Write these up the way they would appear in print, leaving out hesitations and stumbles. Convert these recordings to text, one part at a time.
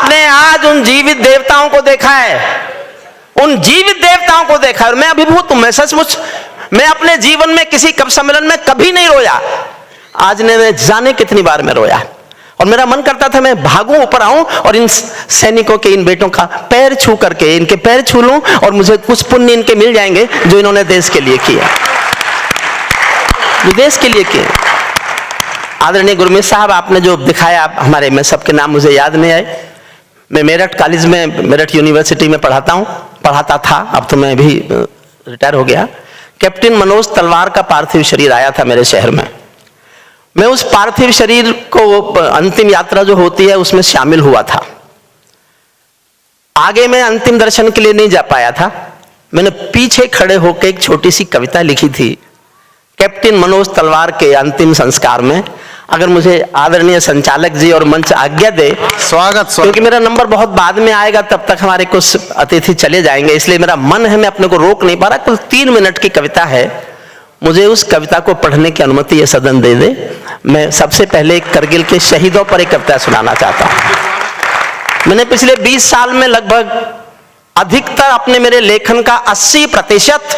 आपने आज उन जीवित देवताओं को देखा है, उन जीवित देवताओं को देखा है। और मैं अभिभूत हूं, मैं सचमुच, मैं अपने जीवन में किसी कवि सम्मेलन में कभी नहीं रोया। आज ने जाने कितनी बार मैं रोया, और मेरा मन करता था मैं भागूं, ऊपर आऊं और इन सैनिकों के, इन बेटों का पैर छू करके इनके पैर छू लूं, और मुझे कुछ पुण्य इनके मिल जाएंगे जो इन्होंने देश के लिए किया, जो देश के लिए किया। आदरणीय गुरमीत साहब, आपने जो दिखाया हमारे, मैं सबके नाम मुझे याद नहीं आए, मैं मेरठ कॉलेज में, मेरठ यूनिवर्सिटी में पढ़ाता था, अब तो मैं भी रिटायर हो गया। कैप्टन मनोज तलवार का पार्थिव शरीर आया था मेरे शहर में। मैं उस पार्थिव शरीर को, अंतिम यात्रा जो होती है उसमें शामिल हुआ था। आगे मैं अंतिम दर्शन के लिए नहीं जा पाया था। मैंने पीछे खड़े होकर एक छोटी सी कविता लिखी थी कैप्टन मनोज तलवार के अंतिम संस्कार में। अगर मुझे आदरणीय संचालक जी और मंच आज्ञा दे, स्वागत, क्योंकि मेरा नंबर बहुत बाद में आएगा, तब तक हमारे कुछ अतिथि चले जाएंगे, इसलिए मेरा मन है, मैं अपने को रोक नहीं पा रहा। कुल 3 मिनट की कविता है, मुझे उस कविता को पढ़ने की अनुमति ये सदन दे दे। मैं सबसे पहले करगिल के शहीदों पर एक कविता सुनाना चाहता हूं। मैंने पिछले 20 साल में लगभग अधिकतर अपने मेरे लेखन का 80%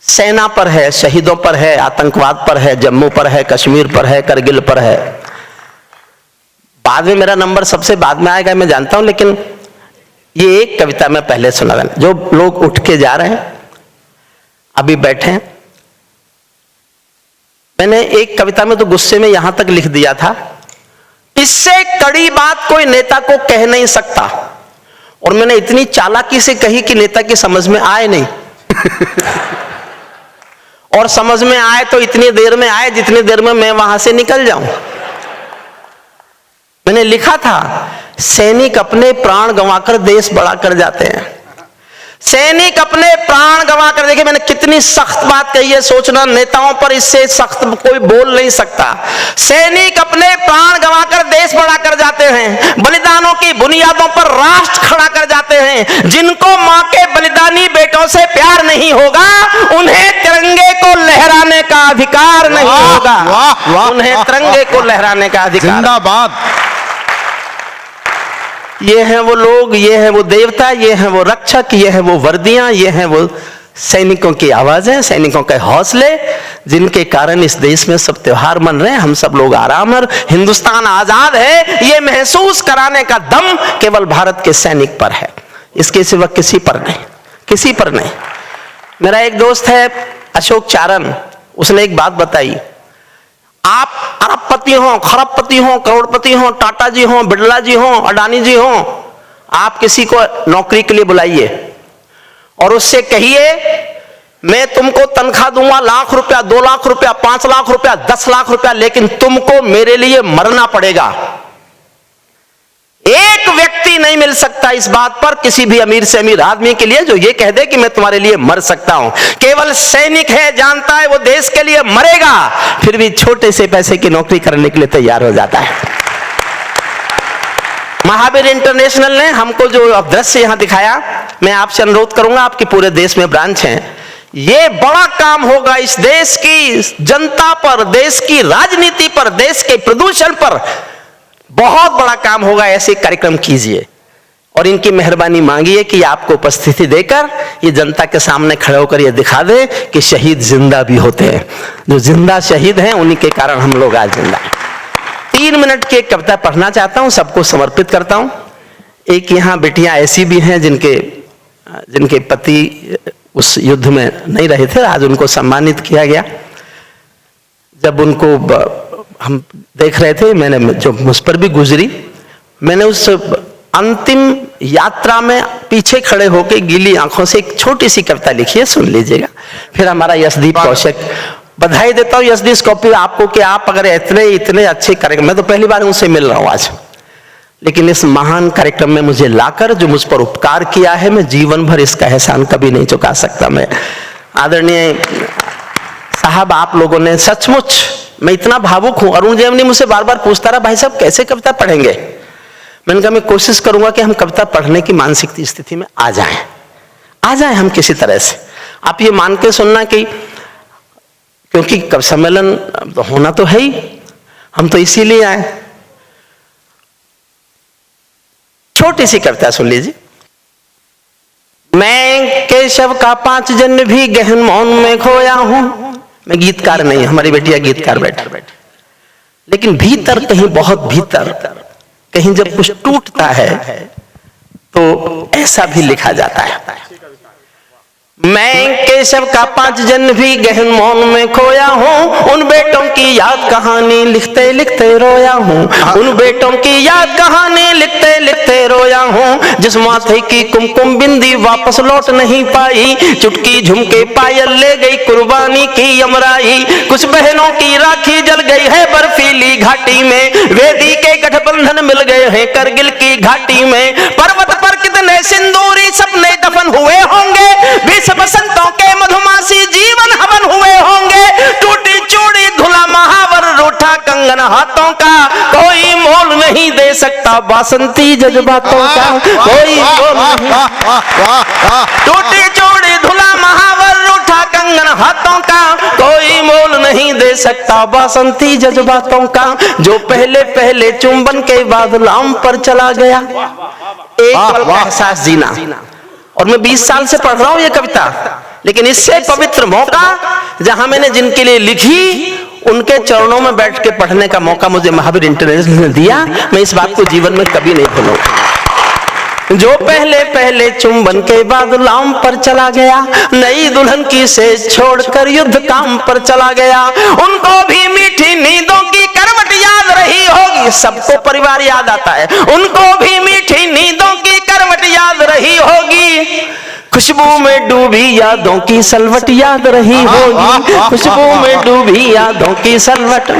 सेना पर है, शहीदों पर है, आतंकवाद पर है, जम्मू पर है, कश्मीर पर है, करगिल पर है। बाद में मेरा नंबर सबसे बाद में आएगा, मैं जानता हूं, लेकिन ये एक कविता मैं पहले सुना देना। जो लोग उठ के जा रहे हैं, अभी बैठे हैं, मैंने एक कविता में तो गुस्से में यहां तक लिख दिया था, इससे कड़ी बात कोई नेता को कह नहीं सकता। और मैंने इतनी चालाकी से कही कि नेता की समझ में आए नहीं और समझ में आए तो इतनी देर में आए जितनी देर में मैं वहां से निकल जाऊं। मैंने लिखा था, सैनिक अपने प्राण गंवाकर देश बड़ा कर जाते हैं। सैनिक अपने प्राण गंवाकर, देखिए मैंने कितनी सख्त बात कही है, सोचना नेताओं पर इससे सख्त कोई बोल नहीं सकता। सैनिक अपने प्राण गंवाकर देश बड़ा कर जाते हैं, बलिदानों की बुनियादों पर राष्ट्र खड़ा कर जाते हैं। जिनको मां के बलिदानी बेटों से प्यार नहीं होगा, उन्हें तिरंगे को लहराने का अधिकार नहीं होगा। उन्हें तिरंगे को लहराने का अधिकार। जिंदाबाद। ये हैं वो लोग, ये हैं वो देवता, ये हैं वो रक्षक, ये हैं वो वर्दियां, ये हैं वो सैनिकों की आवाजें, सैनिकों के हौसले, जिनके कारण इस देश में सब त्योहार मन रहे हैं, हम सब लोग आराम है, हिंदुस्तान आजाद है। ये महसूस कराने का दम केवल भारत के सैनिक पर है, इसके सिवा किसी पर नहीं, किसी पर नहीं। मेरा एक दोस्त है अशोक चारण, उसने एक बात बताई, आप अरबपति हो, खरबपति हो, करोड़पति हो, टाटा जी हो, बिरला जी हो, अडानी जी हो, आप किसी को नौकरी के लिए बुलाइए और उससे कहिए मैं तुमको तनख्वाह दूंगा 1 लाख रुपया, 2 लाख रुपया, 5 लाख रुपया, 10 लाख रुपया, लेकिन तुमको मेरे लिए मरना पड़ेगा। एक व्यक्ति नहीं मिल सकता इस बात पर किसी भी अमीर से अमीर आदमी के लिए जो ये कह दे कि मैं तुम्हारे लिए मर सकता हूं। केवल सैनिक है, जानता है वो देश के लिए मरेगा, फिर भी छोटे से पैसे की नौकरी करने के लिए तैयार हो जाता है। महावीर इंटरनेशनल ने हमको जो दृश्य यहां दिखाया, मैं आपसे अनुरोध करूंगा, आपके पूरे देश में ब्रांच हैं, ये बड़ा काम होगा इस देश की जनता पर, देश की राजनीति पर, देश के प्रदूषण पर बहुत बड़ा काम होगा। ऐसे कार्यक्रम कीजिए और इनकी मेहरबानी मांगिए कि आपको उपस्थिति देकर ये जनता के सामने खड़े होकर ये दिखा दे कि शहीद जिंदा भी होते हैं। जो जिंदा शहीद हैं उन्हीं के कारण हम लोग आज जिंदा हैं। 3 मिनट की एक कविता पढ़ना चाहता हूं, सबको समर्पित करता हूं। एक यहाँ बेटियां ऐसी भी हैं जिनके पति उस युद्ध में नहीं रहे थे, आज उनको सम्मानित किया गया। जब उनको हम देख रहे थे, मैंने जो मुझ पर भी गुजरी, मैंने उस अंतिम यात्रा में पीछे खड़े होकर गीली आंखों से एक छोटी सी कविता लिखी है, सुन लीजिएगा। फिर हमारा यशदीप कौशिक, बधाई देता हूं यशदीप कौशिक आपको कि आप अगर इतने अच्छे कार्यक्रम, मैं तो पहली बार उनसे मिल रहा हूं आज, लेकिन इस महान कार्यक्रम में मुझे लाकर जो मुझ पर उपकार किया है, मैं जीवन भर इसका एहसान कभी नहीं चुका सकता। मैं आदरणीय साहब, आप लोगों ने सचमुच, मैं इतना भावुक हूं। अरुण जेमनी मुझसे बार बार पूछता रहा, भाई साहब कैसे कविता पढ़ेंगे? मैंने कहा मैं कोशिश करूंगा कि हम कविता पढ़ने की मानसिक स्थिति में आ जाएं हम किसी तरह से। आप ये मान के सुनना कि क्योंकि कवि सम्मेलन तो होना तो है ही, हम तो इसीलिए आए। छोटी सी कविता सुन लीजिए। मैं केशव का 5 जन्म भी गहन मौन में खोया हूं। मैं गीतकार नहीं, हमारी बेटिया गीतकार बैठी, लेकिन भीतर कहीं, बहुत भीतर कहीं जब कुछ टूटता है तो ऐसा भी लिखा जाता है। मैं केशव का 5 जन्म भी गहन मौन में खोया हूँ। उन बेटों की याद कहानी लिखते लिखते रोया हूँ। उन बेटों की याद कहानी लिखते लिखते रोया हूँ। जिस माथे की कुमकुम बिंदी वापस लौट नहीं पाई, चुटकी झुमके पायल ले गई कुर्बानी की यमराई। कुछ बहनों की राखी जल गई है बर्फीली घाटी में, वेदी के गठबंधन मिल गए हैं करगिल की घाटी में। पर्वत पर कितने सिंदूरी सपने दफन हुए होंगे, बसंतों के मधुमासी जीवन हवन हुए होंगे। टूटी चूड़ी धुला महावर रूठा कंगन हाथों का, कोई मोल नहीं दे सकता बासंती जज्बातों का, कोई मोल नहीं। टूटी चूड़ी धुला महावर रूठा कंगन हाथों का, कोई मोल नहीं दे सकता बासंती जज्बातों का। जो पहले पहले चुंबन के बाद लाम पर चला गया, एक पल का एहसास जीना। और मैं 20 साल से पढ़ रहा हूं ये कविता, लेकिन इससे पवित्र मौका जहां मैंने जिनके लिए लिखी उनके चरणों में बैठ के पढ़ने का मौका मुझे महावीर इंटरनेशनल ने दिया, मैं इस बात को जीवन में कभी नहीं भूलूंगा। जो पहले पहले चुंबन के बाद लाम पर चला गया, नई दुल्हन की सेज छोड़कर युद्ध काम पर चला गया। उनको भी मीठी नींदों की करवट याद रही होगी, सबको परिवार याद आता है। उनको भी मीठी नींदों की करवट याद रही होगी, खुशबू में डूबी यादों की सलवट याद रही होगी, खुशबू में डूबी यादों की सलवट।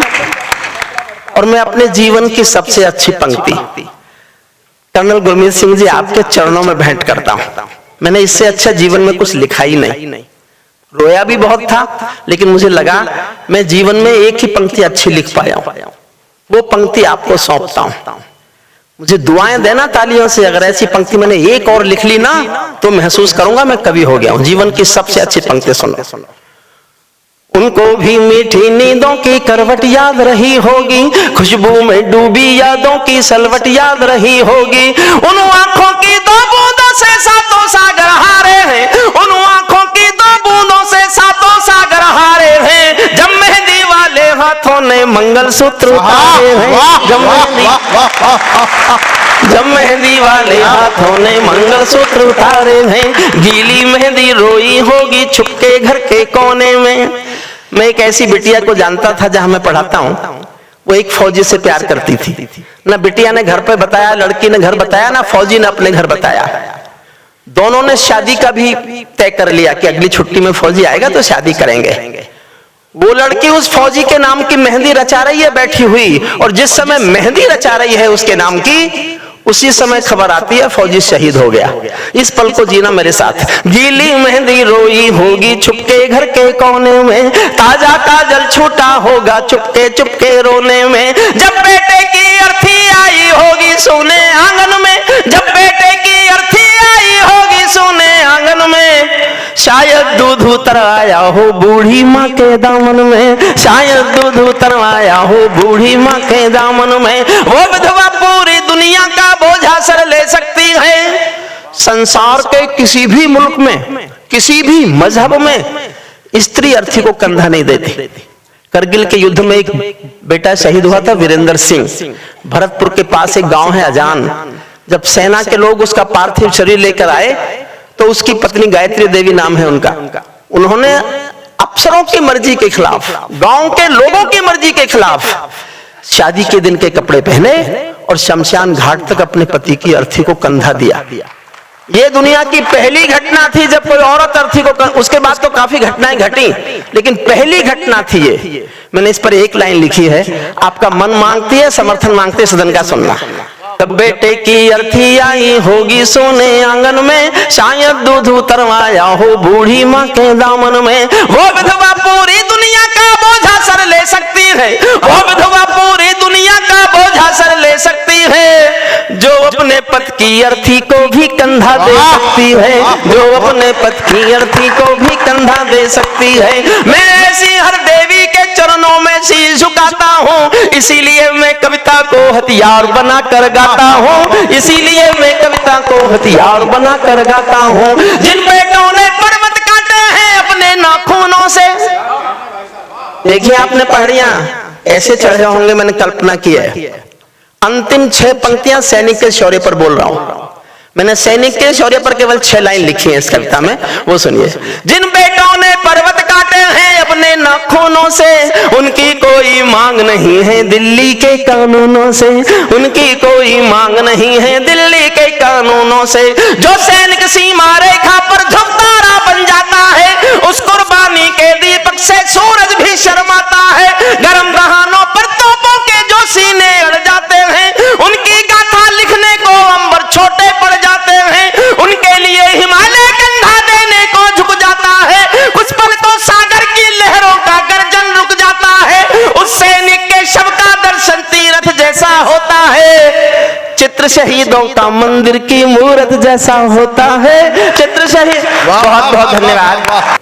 और मैं अपने जीवन की सबसे अच्छी पंक्ति कर्नल गुरमीत सिंह जी आपके चरणों में भेंट करता हूं। मैंने इससे अच्छा जीवन में कुछ लिखा ही नहीं, रोया भी बहुत था, लेकिन मुझे लगा मैं जीवन में एक ही पंक्ति अच्छी लिख पाया हूं, वो पंक्ति आपको सौंपता हूं। मुझे दुआएं देना तालियों से, अगर ऐसी पंक्ति मैंने एक और लिख ली ना तो महसूस करूंगा मैं कवि हो गया हूं। जीवन की सबसे अच्छी पंक्ति सुनो। उनको भी मीठी नींदों की करवट याद रही होगी, खुशबू में डूबी यादों की सलवट याद रही होगी। उन आंखों की 2 बूंदों से 7 सागर हारे हैं, उन आंखों की 2 बूंदों से 7 सागर हारे हैं। जब मेहंदी वाले हाथों ने मंगलसूत्र उतारे हैं, जब मेहंदी वाले हाथों ने मंगलसूत्र उतारे हैं। गीली मेहंदी रोई होगी छुपके घर के कोने में। मैं एक ऐसी बिटिया को जानता था जहां मैं पढ़ाता हूं, वो एक फौजी से प्यार करती थी। ना बिटिया ने घर पे बताया, लड़की ने घर बताया, ना फौजी ने अपने घर बताया। दोनों ने शादी का भी तय कर लिया कि अगली छुट्टी में फौजी आएगा तो शादी करेंगे। वो लड़की उस फौजी के नाम की मेहंदी रचा रही है बैठी हुई, और जिस समय मेहंदी रचा रही है उसके नाम की, उसी समय खबर आती है फौजी शहीद हो गया। इस पल को जीना मेरे साथ। गीली मेहंदी रोई होगी छुपके घर के कोने में, ताजा काजल छूटा होगा चुपके चुपके रोने में। जब बेटे की अर्थी आई होगी सोने आंगन में, जब बेटे की अर्थी आई होगी सोने आंगन में, शायद दूध उतर आया हो बूढ़ी माँ के दामन में, शायद दूध उतर आया हो बूढ़ी माँ के दामन में। वो विधवा पूरी दुनिया का बोझा सर ले सकती है। संसार के किसी भी मुल्क में, किसी भी मजहब में स्त्री अर्थी को कंधा नहीं देती। करगिल के युद्ध में एक बेटा शहीद हुआ था, वीरेंद्र सिंह। भरतपुर के पास एक गांव है अजान। जब सेना के लोग उसका पार्थिव शरीर लेकर आए तो उसकी पत्नी गायत्री देवी नाम है उनका, उन्होंने अफसरों की मर्जी के खिलाफ, गांव के लोगों की मर्जी के खिलाफ शादी के दिन के कपड़े पहने और शमशान घाट तक अपने पति की अर्थी को कंधा दिया। ये दुनिया की पहली घटना थी जब कोई औरत अर्थी को, उसके बाद तो काफी घटनाएं घटी, लेकिन पहली घटना थी ये। मैंने इस पर एक लाइन लिखी है, आपका मन मांगती है, समर्थन मांगते सदन का सुनना। तब बेटे की अर्थी आई होगी सोने आंगन में, शायद दूध उतरवाया हो बूढ़ी माँ के दामन में। वो विधवा पूरी दुनिया का बोझा सर ले सकती है, वो विधवा पूरी दुनिया का बोझा सर ले सकती है, जो अपने पति की अर्थी को भी कंधा दे सकती है, जो अपने पति की अर्थी को भी कंधा दे सकती है। मैं ऐसी हर देवी के चरणों में शीश झुकाता हूँ, इसीलिए मैं कविता को हथियार बना कर गाता हूँ, इसीलिए मैं हथियार बना कर गाता हूँ। जिन बेटों ने पर्वत काटे हैं अपने नाखूनों से। देखिए आपने पहाड़ियां ऐसे चढ़े होंगे, मैंने कल्पना की है। अंतिम 6 पंक्तियां सैनिक के शौर्य पर बोल रहा हूं। मैंने सैनिक के शौर्य पर केवल 6 लाइन लिखी है इस कविता में, वो सुनिए। जिन बेटों ने पर्वत काटे हैं अपने नाखूनों से, उनकी कोई मांग नहीं है दिल्ली के कानूनों से, उनकी कोई मांग नहीं है दिल्ली के कानूनों से। जो सैनिक सीमा रेखा पर ध्रुवतारा बन जाता है, उस कुर्बानी के दीपक से सूरज भी शर्माता है। गरम दहानों पर तोपों के जो सीने अड़ जाते हैं, उनकी गाथा लिखने को अंबर छोटे पड़ जाते हैं। उनके लिए हिमालय कंधा देने को झुक जाता है, कुछ पल तो सागर की लहरों का गर्जन रुक जाता है। उस सैनिक के शव का दर्शन तीर्थ जैसा होता है, चित्र शहीदों का मंदिर की मूरत जैसा होता है। चित्र शहीद। बहुत बहुत धन्यवाद।